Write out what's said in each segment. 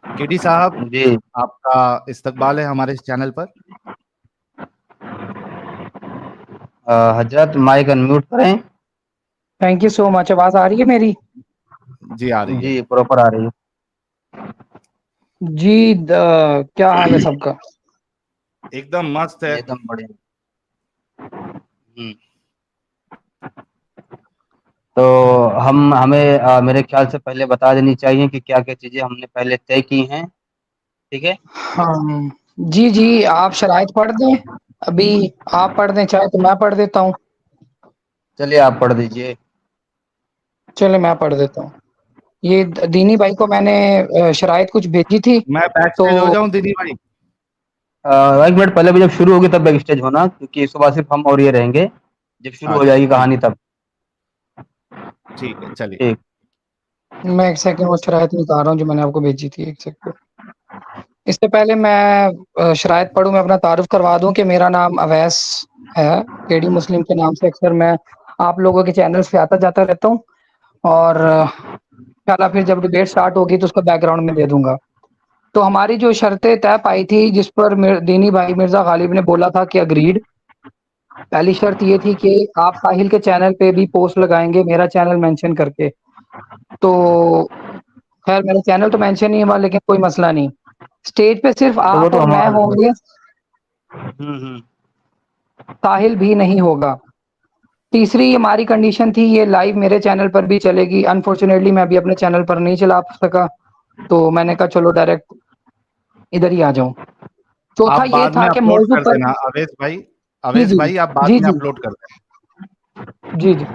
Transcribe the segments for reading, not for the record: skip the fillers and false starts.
KD साहब, जी आपका इस्तकबाल है हमारे इस चैनल पर। हजरत माइक अनम्यूट करें। Thank you so much. आवाज आ रही है मेरी? जी आ रही है। जी प्रॉपर आ रही है। जी क्या हाल है सबका? एकदम मस्त है। एकदम बढ़िया। हम्म। तो हमें मेरे ख्याल से पहले बता देनी चाहिए कि क्या क्या चीजें हमने पहले तय की हैं। ठीक है। हाँ जी जी, आप शराइत पढ़ दें। अभी आप पढ़ दें चाहे तो मैं पढ़ देता हूँ। चलिए आप पढ़ दीजिए। चले मैं पढ़ देता हूँ। ये दीनी भाई को मैंने शराइत कुछ भेजी थी मैं बैक तो स्टेज हो जाऊं दीदी भाई? एक मिनट पहले भी जब शुरू होगी तब बैक स्टेज होना, क्योंकि इस बार सिर्फ हम और ये रहेंगे। जब शुरू हो अच्छा जाएगी कहानी तब। ठीक है, चलिए। ठीक। मैं एक सेकंड वो शराइत निकाल रहा हूँ जो मैंने आपको भेजी थी। एक सेकंड। इससे पहले मैं शराइत पढ़ूँ, मैं अपना तारुफ करवा दूं कि मेरा नाम अवैस है। केडी मुस्लिम के नाम से अक्सर मैं आप लोगों के चैनल्स पे आता जाता रहता हूँ, और इंशाल्लाह फिर जब डिबेट स्टार्ट होगी तो उसका बैकग्राउंड में दे दूंगा। तो हमारी जो शर्तें तय पाई थी, जिस पर दीनी भाई मिर्जा गालिब ने बोला था कि अग्रीड। पहली शर्त ये थी कि आप साहिल के चैनल पे भी पोस्ट लगाएंगे मेरा चैनल मेंशन करके। तो खैर मेरा चैनल तो मेंशन नहीं हुआ, लेकिन कोई मसला नहीं। स्टेज पे सिर्फ तो वो आप तो और मैं हमारा भी होंगे, हम्म। साहिल भी नहीं होगा। तीसरी हमारी कंडीशन थी, ये लाइव मेरे चैनल पर भी चलेगी। अनफॉर्चुनेटली मैं अभी अपने चैनल पर नहीं चला सका, तो मैंने कहा चलो डायरेक्ट इधर ही आ जाऊं। चौथा आप ये बाद था में कि अपलोड मौजू कर पर देना अवेश भाई। जी अवेश जी भाई आप बाद जी में जी अपलोड कर देना। जी जी।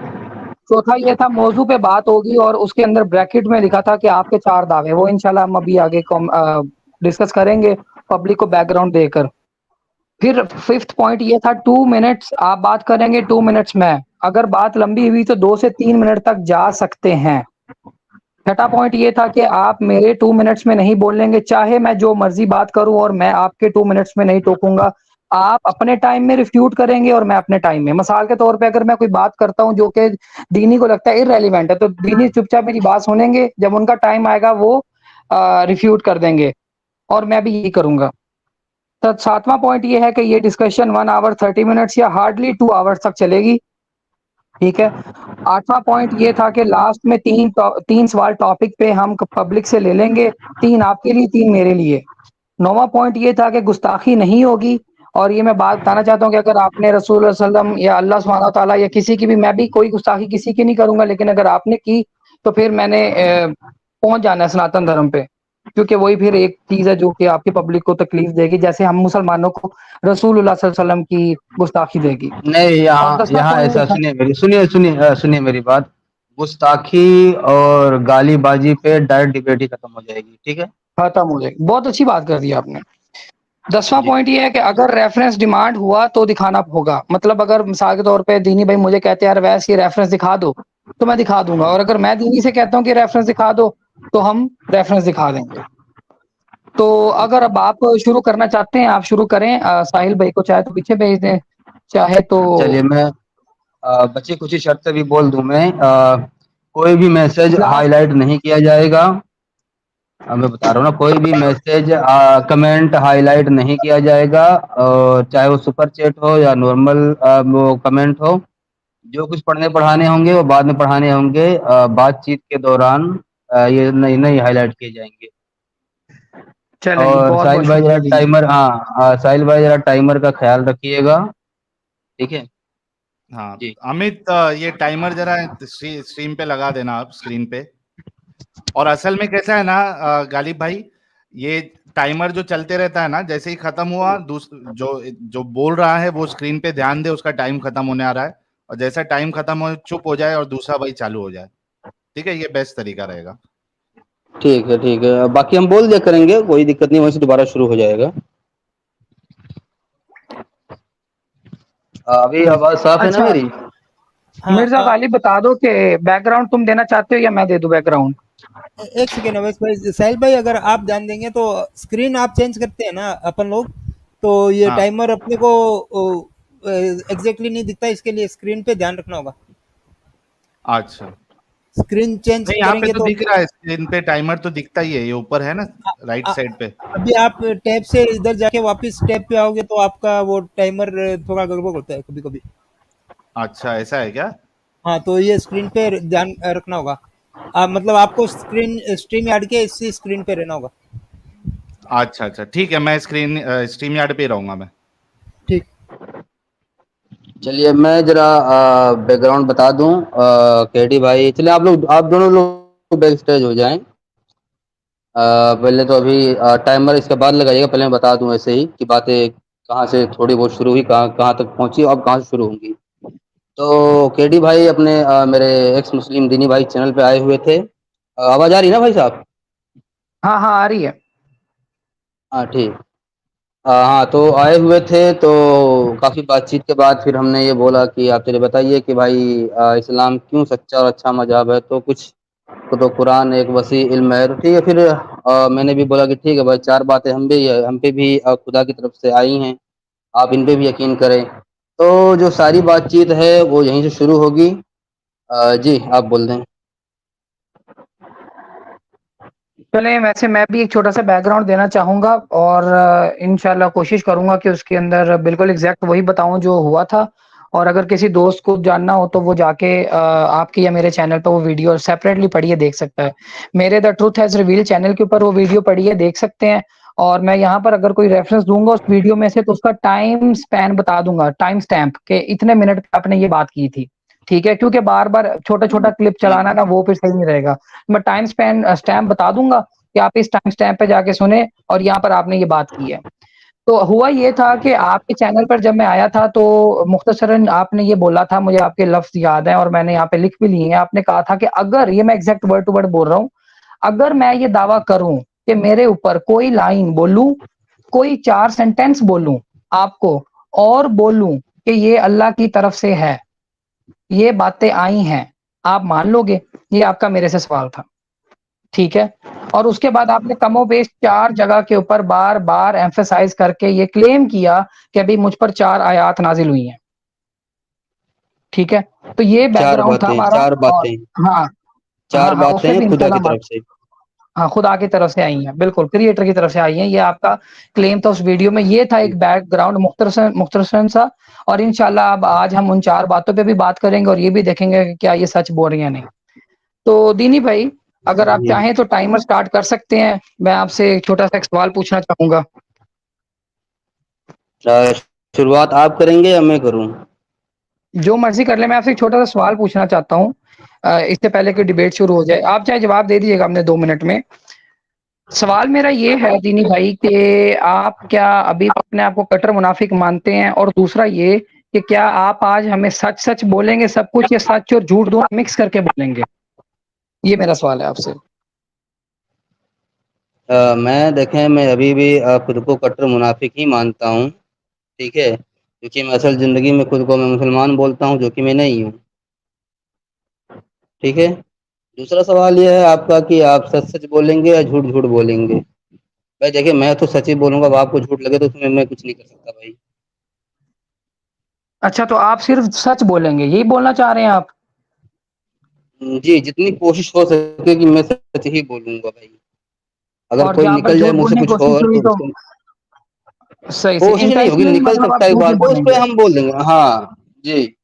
चौथा ये था मौजू पे बात होगी, और उसके अंदर ब्रैकेट में लिखा था कि आपके 4 दावे, वो इंशाल्लाह हम अभी आगे डिस्कस करेंगे पब्लिक को बैकग्राउंड देकर। फिर फिफ्थ पॉइंट ये था 2 मिनट्स आप बात करेंगे, 2 मिनट्स में। अगर बात लंबी हुई तो 2 से 3 मिनट तक जा सकते हैं। छठा पॉइंट ये था कि आप मेरे 2 मिनट्स में नहीं बोलेंगे, चाहे मैं जो मर्जी बात करूं और मैं आपके 2 मिनट्स में नहीं टोकूंगा। आप अपने टाइम में रिफ्यूट करेंगे और मैं अपने टाइम में। मिसाल के तौर पे अगर मैं कोई बात करता हूं जो कि दीनी को लगता है इररेलेवेंट है, तो दीनी चुपचाप मेरी बात सुनेंगे, जब उनका टाइम आएगा वो रिफ्यूट कर देंगे, और मैं भी यही करूंगा। तो सातवां पॉइंट ये है कि ये डिस्कशन 1 आवर 30 मिनट्स या हार्डली 2 आवर्स तक चलेगी। ठीक है। आठवां पॉइंट ये था कि लास्ट में तीन सवाल टॉपिक पे हम पब्लिक से ले लेंगे, 3 आपके लिए 3 मेरे लिए। नौवां पॉइंट ये था कि गुस्ताखी नहीं होगी। और ये मैं बात बताना चाहता हूँ कि अगर आपने रसूल सल्लम या अल्लाह सुब्हानहू तआला या किसी की भी, मैं भी कोई गुस्ताखी किसी की नहीं करूंगा, लेकिन अगर आपने की तो फिर मैंने पहुंच जाना है सनातन धर्म पे, क्योंकि वही फिर एक चीज है जो कि आपकी पब्लिक को तकलीफ देगी, जैसे हम मुसलमानों को रसूलुल्लाह सल्लल्लाहु अलैहि वसल्लम की गुस्ताखी देगी। नहीं, और यहाँ 10वां यहाँ पॉइंट ऐसा था, सुनिए मेरी बात। गुस्ताखी और गालीबाजी पे डायरेक्ट डिबेट ही खत्म हो जाएगी। ठीक है। खत्म हो जाएगी। बहुत अच्छी बात कर दी आपने। 10वां जी पॉइंट ये है कि अगर रेफरेंस डिमांड हुआ तो दिखाना होगा। मतलब अगर मिसाल के तौर पे दीनी भाई मुझे कहते हैं यार वैसे ये रेफरेंस दिखा दो, तो मैं दिखा दूंगा। और अगर मैं दीनी से कहता हूँ कि रेफरेंस दिखा दो, तो हम रेफरेंस दिखा देंगे। तो अगर अब आप शुरू करना चाहते हैं, आप शुरू करें। साहिल भाई को चाहे तो पीछे भेज दें, चाहे तो चलिए मैं बची कुछ शर्तें भी बोल दूं मैं। कोई भी मैसेज लास्ट। हाईलाइट नहीं किया जाएगा। मैं बता रहा हूँ ना, कोई भी मैसेज कमेंट हाईलाइट नहीं किया जाएगा, और चाहे वो सुपर चैट हो या नॉर्मल वो कमेंट हो। जो कुछ पढ़ने पढ़ाने होंगे वो बाद में पढ़ाने होंगे। बातचीत के दौरान ये नहीं नहीं हाईलाइट किए जाएंगे। चलें जी, और बहुत बहुत साहिल भाई जरा शुक्रिया दीनी भाई। टाइमर, हाँ साहिल भाई जरा टाइमर का ख्याल रखिएगा। ठीक है। हाँ जी अमित, ये टाइमर जरा स्क्रीन पे लगा देना आप, स्क्रीन पे। और असल में कैसा है ना गालिब भाई, ये टाइमर जो चलते रहता है ना, जैसे ही खत्म हुआ जो जो बोल रहा है वो स्क्रीन पे ध्यान दे, उसका टाइम खत्म होने आ रहा है। और जैसा टाइम खत्म हो चुप हो जाए और दूसरा भाई चालू हो जाए। ठीक है, ये बेस्ट तरीका रहेगा। ठीक है। ठीक है, बाकी हम बोल दिया करेंगे, कोई दिक्कत नहीं, वहीं से दोबारा शुरू हो जाएगा। अभी आवाज साफ है ना अच्छा, मेरी? हाँ मिर्जा गालिब बता दो कि बैकग्राउंड तुम देना चाहते हो या मैं दे दूं बैकग्राउंड? एक सेकेंड अवैस भाई, साहिल भाई अगर आप ध्यान देंगे तो स्क्रीन आप चेंज करते हैं ना अपन लोग, तो ये हाँ टाइमर अपने को एग्जैक्टली नहीं दिखता, इसके लिए स्क्रीन पे ध्यान रखना होगा। अच्छा स्क्रीन चेंज नहीं, यहाँ पे करेंगे तो तो दिख रहा है स्क्रीन पे, टाइमर तो दिखता ही है, ये ऊपर है ना राइट अ- साइड पे। अभी आप टैब से इधर जाके वापस टैब पे आओगे तो आपका वो टाइमर थोड़ा गड़बड़ होता है कभी कभी। अच्छा, ऐसा है क्या? हाँ, तो ये स्क्रीन पे ध्यान रखना होगा। मतलब आपको स्ट्रीम यार्ड के इसी स्क्रीन पे रहना होगा। अच्छा अच्छा, ठीक है, मैं स्ट्रीम यार्ड पे ही रहूंगा मैं। ठीक। चलिए मैं जरा बैकग्राउंड बता दूं। केडी भाई, चलिए आप दोनों लोग बैक स्टेज हो जाएं। पहले तो अभी टाइमर इसके बाद लगाइएगा, पहले मैं बता दूं ऐसे ही कि बातें कहाँ से थोड़ी बहुत शुरू हुई, कहाँ कहाँ तक पहुंची, अब कहाँ से शुरू होंगी। तो केडी भाई अपने मेरे एक्स मुस्लिम दीनी भाई चैनल पे आए हुए थे। आवाज़ आ रही है ना भाई साहब? हाँ हाँ आ रही है। हाँ ठीक। हाँ, तो आए हुए थे तो काफ़ी बातचीत के बाद फिर हमने ये बोला कि आप चलिए बताइए कि भाई इस्लाम क्यों सच्चा और अच्छा मज़हब है। तो कुछ तो कुरान एक वसी इल्म है, तो ठीक है। फिर मैंने भी बोला कि ठीक है भाई, 4 बातें हम पे भी खुदा की तरफ से आई हैं, आप इन पे भी यकीन करें। तो जो सारी बातचीत है वो यहीं से शुरू होगी। जी आप बोल दें। चले, वैसे मैं भी एक छोटा सा बैकग्राउंड देना चाहूँगा और इंशाल्लाह कोशिश करूँगा कि उसके अंदर बिल्कुल एग्ज़ैक्ट वही बताऊँ जो हुआ था। और अगर किसी दोस्त को जानना हो तो वो जाके आपके या मेरे चैनल पे वो वीडियो सेपरेटली पढ़िए, देख सकता है। मेरे the truth has revealed channel के ऊपर वो वीडियो पढ़िए, देख सकते हैं। और मैं यहाँ पर अगर कोई रेफ़रेंस दूँगा उस वीडियो में से तो उसका टाइम स्पैन बता दूँगा, टाइम स्टैम्प के इतने मिनट पे आपने ये बात की थी, ठीक है? क्योंकि बार-बार छोटा-छोटा क्लिप चलाना ना वो फिर सही नहीं रहेगा। मैं टाइम स्टैम्प बता दूँगा कि आप इस टाइम स्टैम्प पे जाके सुने और यहाँ पर आपने ये बात की है। तो हुआ ये था कि आपके चैनल पर जब मैं आया था तो मुख्तसरन आपने ये बोला था, मुझे आपके लफ्ज़ याद हैं और मैंने यहाँ पे लिख भी लिए हैं। आपने कहा था कि अगर, ये मैं एग्ज़ैक्ट वर्ड टू वर्ड बोल रहा हूँ, अगर मैं ये दावा करूँ कि मेरे ऊपर कोई लाइन बोलूँ, कोई 4 सेंटेंस बोलूँ आपको और बोलूँ कि ये अल्लाह की तरफ से है, ये बातें आई हैं, आप मान लोगे? ये आपका मेरे से सवाल था, ठीक है? और उसके बाद आपने कमोबेश 4 जगह के ऊपर बार-बार एम्फसाइज़ करके ये क्लेम किया कि अभी मुझ पर 4 आयत नाज़िल हुई हैं, ठीक है? तो ये 4 बैकग्राउंड था बातें, हमारा। 4 और बातें, हाँ, 4 हाँ, हाँ, उस पे बातें भी खुदा की इंशाल्लाह। तरफ से। हाँ, खुदा की तरफ से आई हैं, बिल्कुल, क्रिएटर की तरफ से आई हैं, ये आपका क्लेम था उस वीडियो में। ये था एक बैकग्राउंड मुख्तसरन सा। और इंशाल्लाह अब आज हम उन 4 बातों पे भी बात करेंगे और ये भी देखेंगे कि क्या ये सच बोल रही हैं या नहीं। तो दीनी भाई, अगर आप जी। चाहें तो टाइमर स्टार्ट कर सकते हैं। मैं आपसे एक छोटा-सा एक सवाल पूछना चाहूँगा। शुरुआत आप करेंगे या मैं करूँ? जो मर्ज़ी कर लें, मैं आपसे एक छोटा-सा सवाल पूछना चाहता हूँ इससे पहले कि डिबेट शुरू हो जाए। आप चाहे जवाब दे दीजिएगा अपने 2 मिनट में। सवाल मेरा ये है दीनी भाई कि आप क्या अभी अपने आप को कट्टर मुनाफिक मानते हैं? और दूसरा ये कि क्या आप आज हमें सच-सच बोलेंगे सब कुछ, या सच और झूठ दोनों मिक्स करके बोलेंगे? ये मेरा सवाल है आपसे। मैं देखें, मैं अभी भी खुद को कट्टर मुनाफिक ही मानता हूँ, ठीक है? क्योंकि मैं असल ज़िंदगी में खुद को मैं मुसलमान बोलता हूँ, जो कि मैं नहीं हूँ, ठीक है? दूसरा सवाल ये है आपका कि आप सच-सच बोलेंगे या झूठ-झूठ बोलेंगे? भाई देखिए, मैं तो सच ही बोलूँगा, अब आपको झूठ लगे तो उसमें मैं कुछ नहीं कर सकता भाई। अच्छा, तो आप सिर्फ़ सच बोलेंगे, यही बोलना चाह रहे हैं आप? जी, जितनी कोशिश हो सके कि मैं सच ही बोलूँगा भाई। अगर और कोई जहाँ पर निकल जाए झूठ मुझसे बोलने की कुछ कोशिश और हुई तो तो उसको सही से कोशिश नहीं होगी, इंटेंशनली, निकल मतलब आप सकता है एक झूठ ही बार तो उसपे बोलेंगे। हम बोल देंगे। हाँ, जी।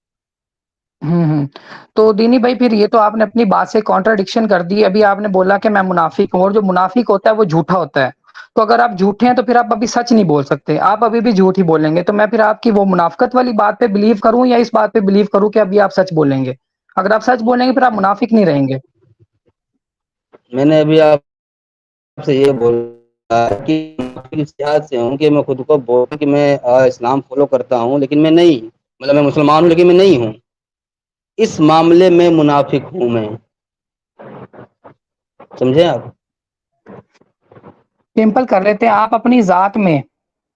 हुँ। तो दीनी भाई, फिर ये तो आपने अपनी बात से कॉन्ट्रडिक्शन कर दी। अभी आपने बोला कि मैं मुनाफिक हूँ और जो मुनाफिक होता है वो झूठा होता है। तो अगर आप झूठे हैं तो फिर आप अभी सच नहीं बोल सकते, आप अभी भी झूठ ही बोलेंगे। तो मैं फिर आपकी वो मुनाफ़िकत वाली बात पे बिलीव करूँ या इस बात पे बिलीव करूँ कि अभी आप सच बोलेंगे? अगर आप सच बोलेंगे फिर आप मुनाफिक नहीं रहेंगे। मैंने अभी आपसे ये बोला कि इस लिहाज से हूँ कि मैं खुद को बोलूँ कि मैं इस्लाम फ़ॉलो करता हूँ, लेकिन मैं नहीं, मतलब मैं मुसलमान हूँ लेकिन मैं नहीं हूँ। इस मामले में मुनाफिक हूँ मैं। समझे आप? सिंपल कर लेते हैं, आप अपनी ज़ात में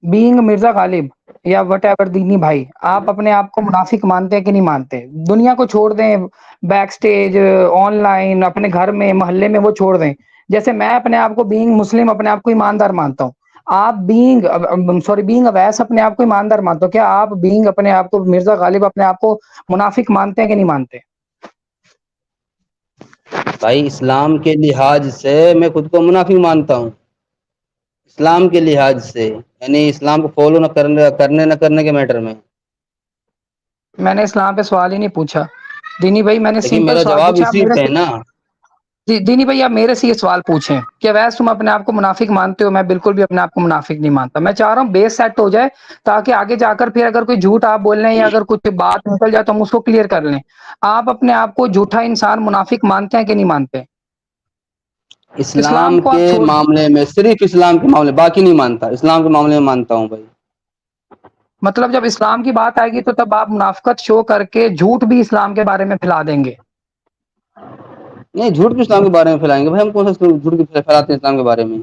बीइंग मिर्ज़ा गालिब या व्हाटएवर दीनी भाई, आप अपने आप को मुनाफिक मानते हैं कि नहीं मानते? दुनिया को छोड़ दें, बैक स्टेज, ऑनलाइन, अपने घर में, मोहल्ले में, वो छोड़ दें। जैसे मैं अपने आप को बीइंग मुस्लिम अपने आप को ईमानदार मानता हूँ। आप बीइंग अवैस अपने आप को ईमानदार मानते हो। क्या आप बीइंग अपने आप को मिर्ज़ा गालिब अपने आप को मुनाफिक मानते हैं कि नहीं मानते? بھائی اسلام کے لحاظ سے میں خود کو منافق مانتا ہوں، اسلام کے لحاظ سے، یعنی اسلام کو فالو نہ کرنے کے میٹر میں۔ میں نے اسلام پہ سوال ہی نہیں پوچھا دینی بھائی، میں نے لیکن سمپل میرا سوال جواب پوچھا اسی میرے پہ ہے سے۔ نا۔ جی دینی بھائی، آپ میرے سے یہ سوال پوچھیں کہ ویسے تم اپنے آپ کو منافق مانتے ہو، میں بالکل بھی اپنے آپ کو منافق نہیں مانتا۔ میں چاہ رہا ہوں بیس سیٹ ہو جائے تاکہ آگے جا کر پھر اگر کوئی جھوٹ آپ بول رہے ہیں یا اگر کچھ بات نکل جائے تو ہم اس کو کلیئر کر لیں۔ آپ اپنے آپ کو جھوٹا انسان منافق مانتے ہیں کہ نہیں مانتے؟ اسلام کو کے آپ چھوڑ دیں، معاملے میں، صرف اسلام کے معاملے، باقی نہیں مانتا، اسلام کے معاملے میں مانتا ہوں بھائی۔ مطلب جب اسلام کی بات آئے گی تو تب آپ منافقت شو کر کے جھوٹ بھی اسلام کے بارے میں پھیلا دیں گے؟ نہیں، جھوٹ بھی اسلام کے بارے میں پھیلائیں گے بھائی، ہم کون سا جھوٹ پھیلاتے ہیں اسلام کے بارے میں؟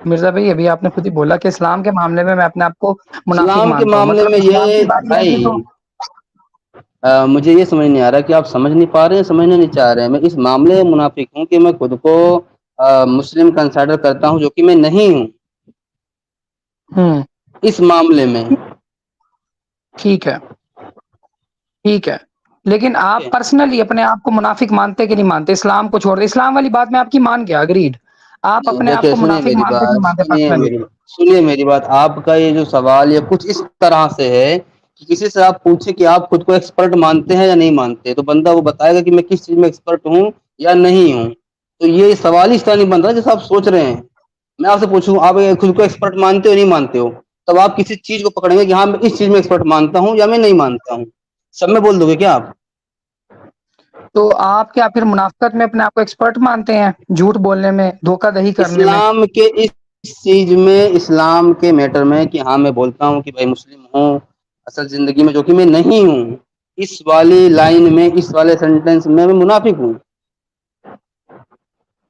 مرزا بھائی ابھی آپ نے خود ہی بولا کہ اسلام کے معاملے میں اپنے آپ کو منافق اسلام کے مانتا ہوں، معاملے مطلب میں اسلام یہ کی باری آئے گی بھائی، تو مجھے یہ سمجھ نہیں آ رہا کہ آپ سمجھ نہیں پا رہے ہیں، سمجھنا نہیں چاہ رہے ہیں۔ میں اس معاملے میں منافق ہوں کہ میں خود کو مسلم کنسیڈر کرتا ہوں، جو کہ میں نہیں ہوں ہوں اس معاملے میں۔ ٹھیک ہے، ٹھیک ہے، لیکن ٹھیک آپ ہے؟ پرسنلی اپنے آپ کو منافق مانتے کہ نہیں مانتے؟ اسلام کو چھوڑ دیں، اسلام والی بات میں آپ کی مان گیا، اگریڈ، آپ اپنے آپ دیکھیں، کو منافق مانتے کہ نہیں مانتے پرسنلی؟ سنیے میری بات، آپ کا یہ جو سوال یہ کچھ اس طرح سے ہے کہ کسی سے آپ پوچھیں کہ آپ خود کو ایکسپرٹ مانتے ہیں یا نہیں مانتے، تو بندہ وہ بتائے گا کہ میں کس چیز میں ایکسپرٹ ہوں یا نہیں ہوں۔ تو یہ سوال اس طرح نہیں بن رہا جیسے آپ سوچ رہے ہیں۔ میں آپ سے پوچھوں آپ خود کو ایکسپرٹ مانتے ہو نہیں مانتے ہو، تب آپ کسی چیز کو پکڑیں گے کہ ہاں میں اس چیز میں ایکسپرٹ مانتا ہوں یا میں نہیں مانتا ہوں، سب میں بول دو گے کیا آپ؟ تو آپ کیا پھر منافقت میں اپنے آپ کو ایکسپرٹ مانتے ہیں، جھوٹ بولنے میں، دھوکہ دہی کرنے میں؟ اسلام کے اس چیز میں، اسلام کے میٹر میں کہ ہاں میں بولتا ہوں کہ بھائی مسلم ہوں اصل زندگی میں، جو کہ میں نہیں ہوں، اس والی لائن میں، اس والے سینٹینس میں منافق ہوں۔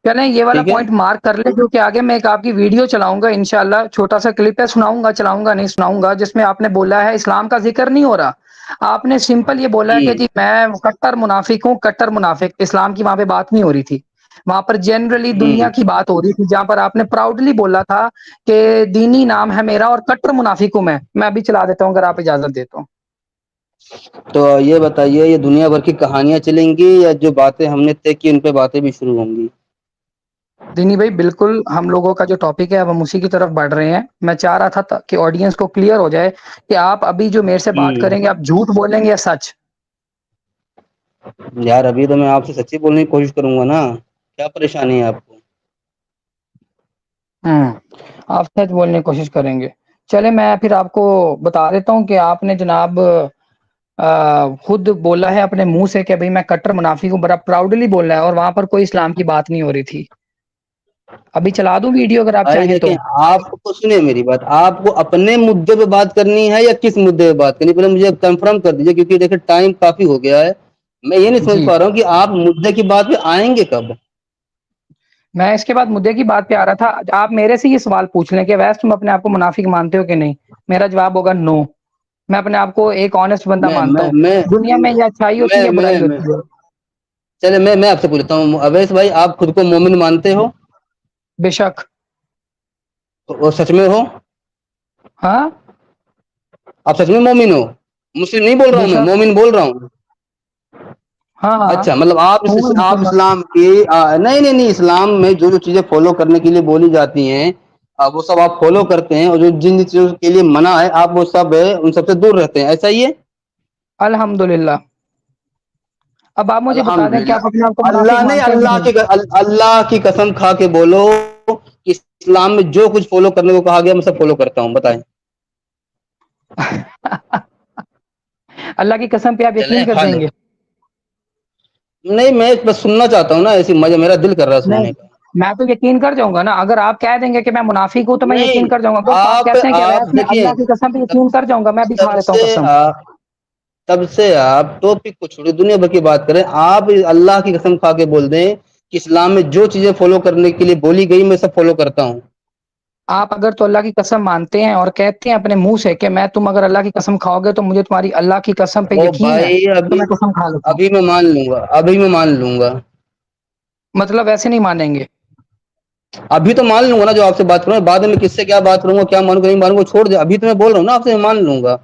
چلیں یہ والا ٹھیک ہے؟ پوائنٹ مارک کر لیں، کیونکہ آگے میں ایک آپ کی ویڈیو چلاؤں گا انشاءاللہ، چھوٹا سا کلپ ہے، سناؤں گا، چلاؤں گا نہیں سناؤں گا، جس میں آپ نے بولا ہے اسلام کا ذکر نہیں ہو رہا، آپ نے سمپل یہ بولا ہے کہ جی میں کٹر منافق ہوں، کٹر منافق، اسلام کی وہاں پہ بات نہیں ہو رہی تھی، وہاں پر جنرلی دنیا کی بات ہو رہی تھی، جہاں پر آپ نے پراؤڈلی بولا تھا کہ دینی نام ہے میرا اور کٹر منافق ہوں میں ابھی چلا دیتا ہوں اگر آپ اجازت دیتے ہو۔ تو یہ بتائیے، یہ دنیا بھر کی کہانیاں چلیں گی یا جو باتیں ہم نے طے کی ان پہ باتیں بھی شروع ہوں گی؟ دینی بھائی بالکل ہم لوگوں کا جو ٹاپک ہے اب ہم اسی کی طرف بڑھ رہے ہیں۔ میں چاہ رہا تھا کہ آڈینس کو کلیئر ہو جائے کہ آپ ابھی جو میرے سے بات کریں گے آپ جھوٹ بولیں گے یا سچ؟ یار ابھی تو میں آپ سے سچی بولنے کی کوشش کروں گا نا، کیا پریشانی ہے آپ کو؟ آپ سچ بولنے کی کوشش کریں گے، چلے میں پھر آپ کو بتا دیتا ہوں کہ آپ نے جناب خود بولا ہے اپنے منہ سے کہ بھئی میں کٹر منافق ہوں، بڑا پراؤڈلی بول رہا ہے، اور وہاں پر کوئی اسلام کی بات نہیں ہو رہی تھی۔ ابھی چلا دوں ویڈیو اگر آپ بھائی چاہیں تو؟ دیکھیں، آپ کو سنیں میری بات، آپ کو اپنے مدعے پہ بات کرنی ہے یا کس مدعے پہ بات کرنی ہے پہلے مجھے کنفرم کر دیجیے، کیونکہ دیکھیں ٹائم کافی ہو گیا ہے، میں یہ نہیں سمجھ جی پا رہا ہوں کہ آپ مدعے کی بات پہ آئیں گے کب؟ میں اس کے بعد مدعے کی بات پہ آ رہا تھا، آپ میرے سے یہ سوال پوچھ لیں کہ ویسے تم اپنے آپ کو منافق مانتے ہو کہ نہیں؟ میرا جواب ہوگا نو، میں اپنے آپ کو ایک آنےسٹ بندہ میں مانتا میں ہوں، میں دنیا میں یا اچھائی ہوتی ہے یا برائی میں ہوتی ہے۔ چلے میں آپ سے پوچھتا ہوں، اویس بھائی آپ خود کو مومن مانتے ہو؟ بے شک۔ اور سچ میں ہو؟ ہاں آپ سچ میں مومن ہو؟ مسلم نہیں بول رہا بے ہوں، میں شک، مومن بول رہا ہوں۔ ہاں ہاں اچھا، مطلب آپ ہوں میں آپ مسلمان۔ اسلام کی نہیں اسلام میں جو جو چیزیں فالو کرنے کے لیے بولی جاتی ہیں وہ سب آپ فالو کرتے ہیں، اور جو جن چیزوں کے لیے منع ہے آپ وہ سب ان سب سے دور رہتے ہیں، ایسا ہی ہے؟ الحمدللہ۔ اب آپ مجھے بتا دیں کہ الحمدللہ۔ آپ اپنے آپ کو اللہ منافق نے مانتے ہیں کہ نہیں؟ اللہ کی قسم کھا کے بولو کہ اسلام میں جو کچھ فالو کرنے کو کہا گیا میں سب فالو کرتا ہوں، بتائیں۔ اللہ کی قسم پہ آپ چلیں یقین کر کھا جائیں لیں، گے؟ نہیں میں بس سننا چاہتا ہوں نا، ایسی مزہ میرا دل کر رہا ہے نہیں سننے کا۔ میں تو یقین کر جاؤں گا نا، اگر آپ کہہ دیں گے کہ میں منافق ہوں تو میں یقین نہیں، کر جاؤں گا، اگر آپ کہتے ہیں کہ آپ ویس میں دیکھیے، اللہ کی قسم پہ تب یقین کر جاؤں گا، میں بھی کھا تب لیتا ہوں سے قسم۔ تب سے آپ ٹاپک کو چھوڑے دنیا بھر کی بات کریں، آپ اللہ کی قسم کھا کے بول دیں کہ اسلام میں جو چیزیں فالو کرنے کے لیے بولی گئی میں سب فالو کرتا ہوں۔ آپ اگر تو اللہ کی قسم مانتے ہیں اور کہتے ہیں اپنے منہ سے کہ میں تم اگر اللہ کی قسم کھاؤ گے تو مجھے تمہاری اللہ کی قسم پہ او یقین ہے، بھائی، تو میں قسم کھا لیتا ہوں۔ ابھی میں مان لوں گا، ابھی میں مان لوں گا، مطلب ویسے نہیں مانیں گے؟ ابھی تو مان لوں گا نا، جو آپ سے بات کروں گا، بعد میں کس سے کیا بات کروں گا، کیا مانوں گا نہیں مانوں گا چھوڑ دے، ابھی تو میں بول رہا ہوں نا آپ سے، میں مان لوں گا۔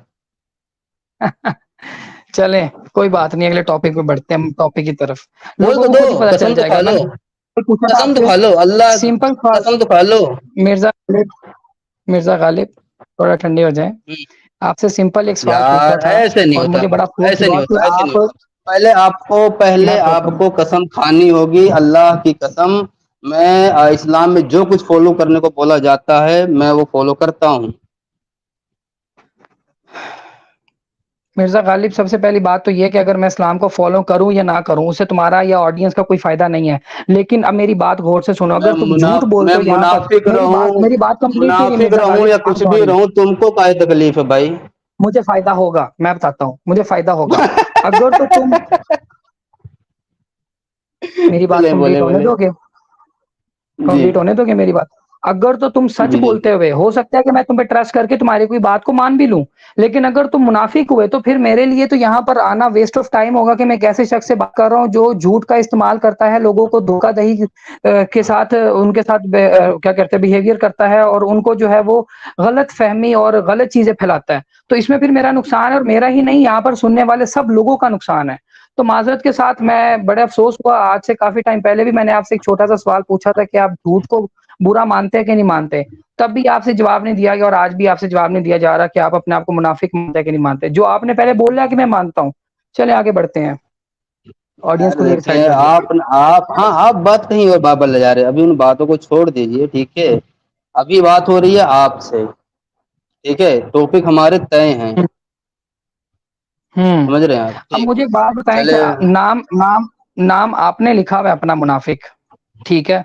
चलें, कोई बात नहीं, अगले टॉपिक पे बढ़ते हैं हम, टॉपिक की तरफ। बोल लोगों तो को खुद दो, पता कसम चल तो खा जाएगा। लो, मैंने पूछा था कसम तो आपसे खा लो, अल्लाह सिंपल सवाल। कसम तो खा लो। मिर्जा गालिब थोड़ा ठंडे हो जाएं। आपसे सिंपल एक सवाल पूछा यार था ऐसे नहीं और होता, मुझे बड़ा अफसोस ऐसे नहीं हुआ कि होता, ऐसे नहीं आप, होता। पहले मैं बताता हूँ। आपको कसम खानी होगी, अल्लाह की कसम। मैं इस्लाम में जो कुछ फॉलो करने को बोला जाता है मैं वो फॉलो करता हूँ। मिर्जा गालिब, सबसे पहली बात तो ये कि अगर मैं इस्लाम को फॉलो करूं या ना करूं, उससे तुम्हारा या ऑडियंस का कोई फायदा नहीं है। लेकिन अब मेरी बात गौर से सुनो, अगर तुम झूठ मैं बोलते हो यहाँ पर, मुनाफिक रहूं, मेरी बात कंप्लीट कीजिए मुनाफिक मिर्जा रहूं गालिब, या आप कुछ भी सॉरी। रहूं, तुमको काहे तकलीफ है भाई? मुझे फायदा होगा, मैं बताता हूँ, मुझे फायदा होगा। अगर तो तुम मेरी बात चले बोले कंप्लीट होने बोले दोगे, जी कंप्लीट होने दोगे मेरी बात? अगर तो तुम सच जी जी। बोलते हुए, हो सकता है कि मैं तुम पे ट्रस्ट करके तुम्हारी कोई बात को मान भी लूं, लेकिन अगर तुम मुनाफिक हुए तो फिर मेरे लिए तो यहाँ पर आना वेस्ट ऑफ टाइम होगा कि मैं एक ऐसे शख्स से बात कर रहा हूँ जो झूठ का इस्तेमाल करता है, लोगों को धोखाधड़ी के साथ, उनके साथ क्या कहते हैं, बिहेवियर करता है, और उनको जो है वो गलत फहमी और गलत चीजें फैलाता है। तो इसमें फिर मेरा नुकसान है, और मेरा ही नहीं, यहाँ पर सुनने वाले सब लोगों का नुकसान है। तो माजरत के साथ, मैं बड़े अफसोस हुआ, आज से काफी टाइम पहले भी मैंने आपसे एक छोटा सा सवाल पूछा था कि आप झूठ को बुरा मानते हैं कि नहीं मानते, तब भी आपसे जवाब नहीं दिया गया, और आज भी आपसे जवाब नहीं दिया जा रहा कि आप अपने आप को मुनाफिक मानते हैं कि नहीं मानते, जो आपने पहले बोला कि मैं मानता हूँ। चले आगे बढ़ते हैं, ऑडियंस यार को भी देखिए, एक्साइट कर दिया। आप हाँ, आप बात कहीं और बाबा ले जा रहे हैं, अभी उन बातों को छोड़ दीजिए, ठीक है? अभी बात हो रही है आपसे, ठीक है? टॉपिक हमारे तय हैं, हम्म। समझ रहे हैं आप? अब ठीक, मुझे एक बात बताएं कि चले। नाम नाम नाम आपने लिखा हुआ है अपना मुनाफिक, ठीक है,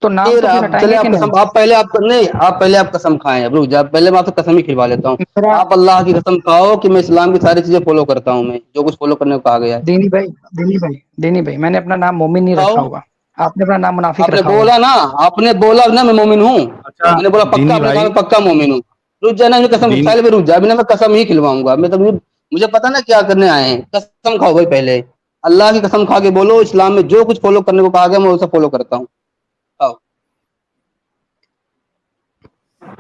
तो नाम फिर तो फिर आप चले, हटाएंगे कि आप नहीं? कसम, आप पहले, आप नहीं, आप पहले आप कसम खाएं, अब रुक जा, पहले मैं आपसे कसम ही खिलवा लेता हूँ। मेरा आप अल्लाह की कसम खाओ कि मैं इस्लाम की सारी चीजें फॉलो करता हूँ, मैं जो कुछ फॉलो करने को कहा गया है। दीनी भाई, मैंने अपना नाम मोमिन नहीं रखा खाओ, होगा, आपने अपना नाम मुनाफिक आपने रखा होगा। बोला ना, आपने बोला ना मैं मोमिन हूँ, अच्छा मैंने बोला पक्का, दीनी आपने कहा भाई, मैं पक्का मोमिन हूँ। रुक जा ना, मुझे कसम, दीन पहले भी रुक जा, अभी ना मैं कसम ही खिलवाऊंगा, मैं तो, मुझे पता ना क्या करने आए हैं। कसम खाओ भाई, पहले अल्लाह की कसम खा के बोलो, इस्लाम में जो कुछ फॉलो करने को कहा गया मैं वो सब फॉलो करता हूँ। खाओ।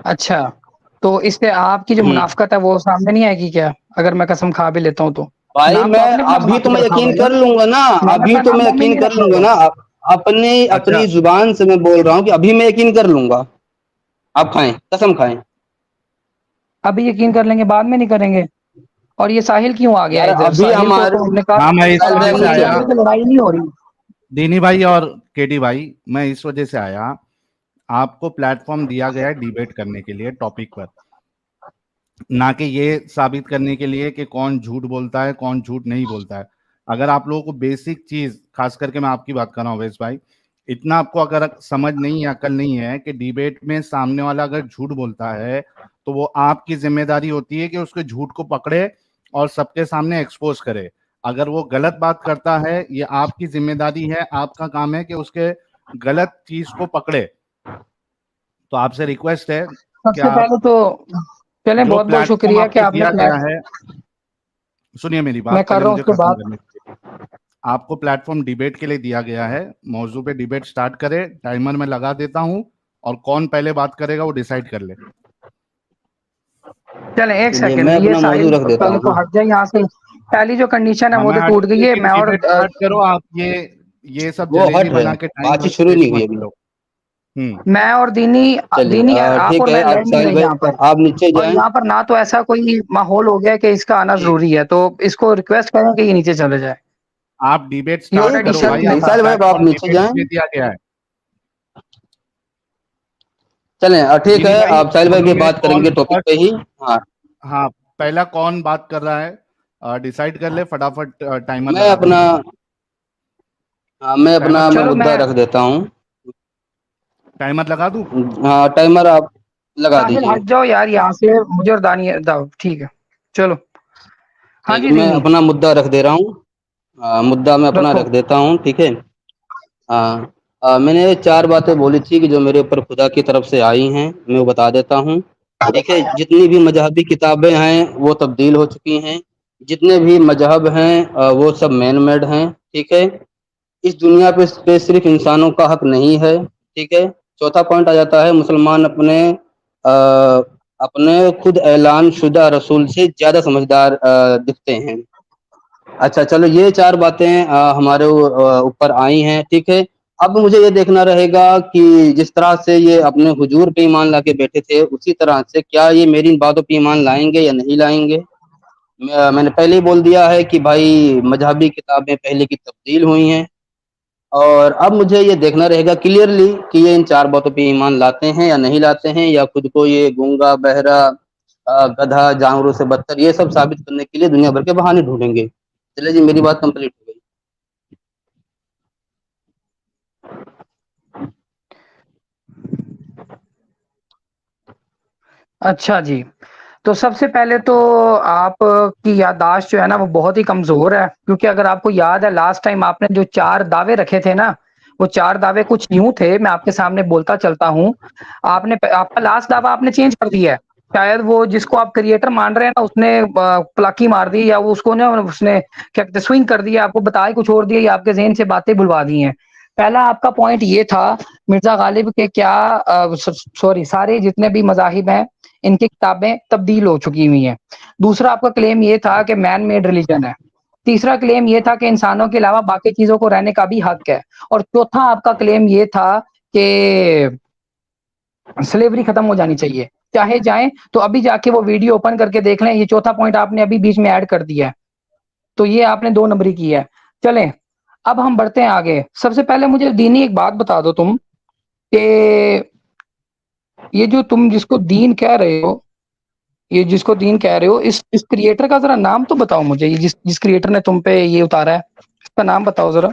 अच्छा, तो इससे आपकी जो मुनाफ़िकत है वो सामने नहीं आएगी क्या? अगर मैं कसम खा भी लेता हूँ तो? भाई नाम तो मैं आपने अपना अभी तो मुनाफ़िक मैं रखा यकीन होगा कर ना? लूंगा ना, मैंने अभी अपना तो नाम मैं मोमिन यकीन नहीं कर रखा लूंगा होगा। ना, अपनी अच्छा अपनी जुबान से मैं बोल रहा हूँ कि अभी मैं यकीन कर लूंगा। आप खाएं, कसम खाएं। अभी यकीन कर लेंगे, बाद में नहीं करेंगे? और ये साहिल क्यों आ गया यार इधर? अभी साहिल को हमारे, तो हमने कहा हाँ मैं इस साहिल भाई वजह आप से नीचे कि आया, आइए। आगे से लड़ाई नहीं हो रही। दीनी भाई और केडी भाई, मैं इस वजह से आया, आपको प्लेटफॉर्म दिया गया है डिबेट करने के लिए टॉपिक पर, ना कि ये साबित करने के लिए कि कौन झूठ बोलता है कौन झूठ नहीं बोलता है। अगर आप लोगों को बेसिक चीज, खास करके मैं आपकी बात कर रहा हूँ अवैस भाई, इतना आपको अगर समझ नहीं है, अकल नहीं है कि डिबेट में सामने वाला अगर झूठ बोलता है तो वो आपकी जिम्मेदारी होती है कि उसके झूठ को पकड़े और सबके सामने एक्सपोज करे। अगर वो गलत बात करता है, ये आपकी जिम्मेदारी है, आपका काम है कि उसके गलत चीज को पकड़े। तो आपसे रिक्वेस्ट है कि सबसे आप पहले तो चलें, जो बहुत-बहुत प्लेटफॉर्म शुक्रिया कि आपको आपने दिया गया प्लेट है, सुनिए मेरी मैं बात, कर पहले रहा हूँ मुझे उसके खत्म बाद। करने दीजिए। आपको प्लेटफॉर्म डिबेट के लिए दिया गया है, मौजू पे डिबेट स्टार्ट करें, टाइमर में लगा देता हूं और कौन पहले बात करेगा वो डिसाइड कर ले। चलें, 1 चलिए सेकंड, मैं ये अपना मौजू साहिल रख देता पहले हूँ तो ना। हट जाए यहाँ से। पहली जो कंडीशन है हाँ वो मैं तो हट, टूट गई है। लेकिन मैं और डिबेट स्टार्ट करो आप, ये सब वो जलेबी हट रहे बना हैं, के टाइम बातचीत शुरू वेस्ट नहीं हुई मत अभी। करो। मैं और दीनी चलिए दीनी आप ठीक और है, मैं लड़ आप नहीं साहिल रहे भाई यहाँ पर, आप नीचे और जाएं। यहाँ पर ना तो ऐसा कोई माहौल हो गया है कि इसका आना ठीक, ज़रूरी है, तो इसको रिक्वेस्ट करें कि ये नीचे चले जाए। आप डिबेट ये स्टार्ट ऑलरेडी करो ठीक शर्त भाई, में नहीं, था। आपको साहिल भाई अब आप प्लेटफॉर्म नीचे डिबेट जाएं। के लिए दिया गया है। चलें ठीक दीनी है, भाई आप साहिल भाई की बोलिए बात कौन करेंगे टॉपिक पे फर्स्ट, ही। हाँ, हाँ पहला कौन बात कर रहा है, डिसाइड कर ले फटाफट, टाइमर मैं लगा दो। अपना, हाँ मैं टाइमर अपना मैं चलो मुद्दा मैं रख देता हूँ। टाइमर लगा दूं? हाँ टाइमर आप लगा साहिल दीजिए। हट जाओ यार यहाँ से, मुझे और दानी दाओ, ठीक है, चलो। हाँ ठीक है, जी मैं दीनी, अपना मुद्दा रख दे रहा हूँ। मुद्दा मैं अपना रखो। रख देता हूँ, ठीक है। हाँ, मैंने 4 बातें बोली थी कि जो मेरे ऊपर खुदा की तरफ से आई हैं, मैं वो बता देता हूँ, ठीक है। जितनी भी मजहबी किताबें हैं वो तब्दील हो चुकी हैं, जितने भी मजहब हैं वो सब मैन मेड हैं, ठीक है। इस दुनिया पे सिर्फ इंसानों का हक नहीं है, ठीक है। चौथा पॉइंट आ जाता है, मुसलमान अ, अपने खुद ऐलान शुदा रसूल से ज़्यादा समझदार दिखते हैं, اچھا چلو یہ 4 باتیں ہمارے اوپر آئی ہیں، ٹھیک ہے. اب مجھے یہ دیکھنا رہے گا کہ جس طرح سے یہ اپنے حضور پہ ایمان لا کے بیٹھے تھے، اسی طرح سے کیا یہ میری ان باتوں پہ ایمان لائیں گے یا نہیں لائیں گے. میں نے پہلے ہی بول دیا ہے کہ بھائی مذہبی کتابیں پہلے کی تبدیل ہوئی ہیں، اور اب مجھے یہ دیکھنا رہے گا کلیئرلی کہ یہ ان 4 باتوں پہ ایمان لاتے ہیں یا نہیں لاتے ہیں، یا خود کو یہ گونگا، بہرا، گدھا، جانوروں سے بدتر، یہ سب ثابت کرنے کے لیے دنیا بھر کے بہانے ڈھونڈیں گے. چلے جی، میری بات کمپلیٹ ہو گئی. اچھا جی، تو سب سے پہلے تو آپ کی یادداشت جو ہے نا وہ بہت ہی کمزور ہے، کیونکہ اگر آپ کو یاد ہے لاسٹ ٹائم آپ نے جو 4 دعوے رکھے تھے نا، وہ 4 دعوے کچھ یوں تھے، میں آپ کے سامنے بولتا چلتا ہوں. آپ کا لاسٹ دعویٰ آپ نے چینج کر دیا ہے. شاید وہ جس کو آپ کریٹر مان رہے ہیں نا، اس نے پلاکی مار دی، یا وہ اس کو نا اس نے کیا کہتے سوئنگ کر دیا، آپ کو بتایا کچھ اور دیا، یا آپ کے ذہن سے باتیں بلوا دی ہیں. پہلا آپ کا پوائنٹ یہ تھا مرزا غالب کے کیا سوری سارے جتنے بھی مذاہب ہیں ان کی کتابیں تبدیل ہو چکی ہوئی ہیں. دوسرا آپ کا کلیم یہ تھا کہ مین میڈ ریلیجن ہے. تیسرا کلیم یہ تھا کہ انسانوں کے علاوہ باقی چیزوں کو رہنے کا بھی حق ہے. اور چوتھا آپ کا کلیم یہ تھا کہ سلیوری ختم ہو جانی چاہیے، چاہے جائیں تو ابھی جا کے وہ ویڈیو اوپن کر کے دیکھ لیں. یہ چوتھا پوائنٹ آپ نے ابھی بیچ میں ایڈ کر دیا ہے، تو یہ آپ نے 2 نمبری کی ہے. چلیں اب ہم بڑھتے ہیں آگے. سب سے پہلے مجھے دینی ایک بات بتا دو تم، کہ یہ جو تم جس کو دین کہہ رہے ہو، یہ جس کو دین کہہ رہے ہو، اس کریٹر کا ذرا نام تو بتاؤ مجھے. یہ جس کریٹر نے تم پہ یہ اتارا ہے، اس کا نام بتاؤ ذرا.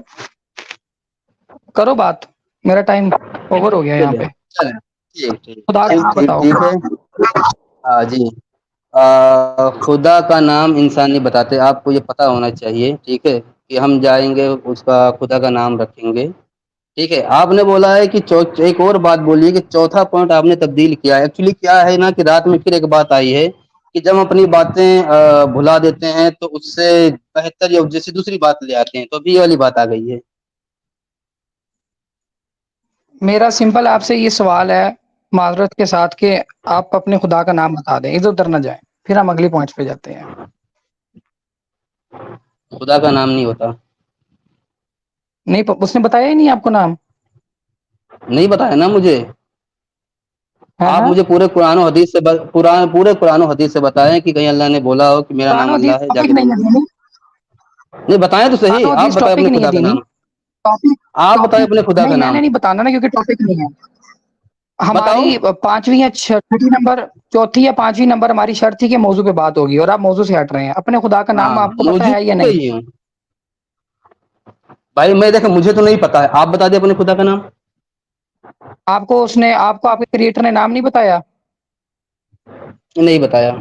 کرو بات، میرا ٹائم اوور ہو گیا یہاں پہ. چلیں ٹھیک خدا کا نام بتاؤ. ٹھیک ہے. ہاں جی، خدا کا نام انسان نہیں بتاتے، آپ کو یہ پتا ہونا چاہیے، ٹھیک ہے، کہ ہم جائیں گے اس کا خدا کا نام رکھیں گے. ٹھیک ہے. آپ نے بولا ہے کہ ایک اور بات بولی کہ چوتھا پوائنٹ آپ نے تبدیل کیا ہے. ایکچولی کیا ہے نا کہ رات میں پھر ایک بات آئی ہے کہ جب ہم اپنی باتیں بھلا دیتے ہیں تو اس سے بہتر یا جیسی دوسری بات لے آتے ہیں، تو ابھی یہ والی بات آ گئی ہے. میرا سمپل آپ سے یہ سوال ہے معذرت کے ساتھ، کہ آپ اپنے خدا کا نام بتا دیں، ادھر ادھر نہ جائیں، پھر ہم اگلی پوائنٹ پہ جاتے ہیں. خدا کا نام نہیں ہوتا. نہیں، اس نے بتایا ہی نہیں آپ کو نام. نہیں بتایا نا مجھے. آپ ہاں مجھے پورے قرآن و حدیث سے پورے قرآن و حدیث سے بتائیں کہ کہیں اللہ نے بولا ہو کہ میرا قرآن و نام حدیث اللہ ہے، جا ٹاپک کے نہیں ہے ڈھونڈو. دینی. نہیں بتائیں تو قرآن صحیح، و آپ حدیث بتائیں اپنے ٹاپک نہیں ہے خدا کا دینی. نام. ٹاپک آپ بتائیں اپنے ٹاپک خدا کا نہیں، میں نام. نے نہیں بتانا نا، کیونکہ ٹاپک نہیں ہے. بتاؤ. ہماری 5ویں یا 6ٹھی نمبر، چوتھی یا 5ویں نمبر ہماری شرط تھی کہ موضوع پہ بات ہوگی، اور آپ موضوع سے ہٹ رہے ہیں. اپنے خدا کا ہاں نام آپ کو پتا موجود ہے یا پہ نہیں؟ ہی ہوں بھائی. میں دیکھیں مجھے تو نہیں پتا ہے، آپ بتا دیں اپنے خدا کا نام. آپ کو آپ کے کریٹر نے نام نہیں بتایا؟ نہیں بتایا.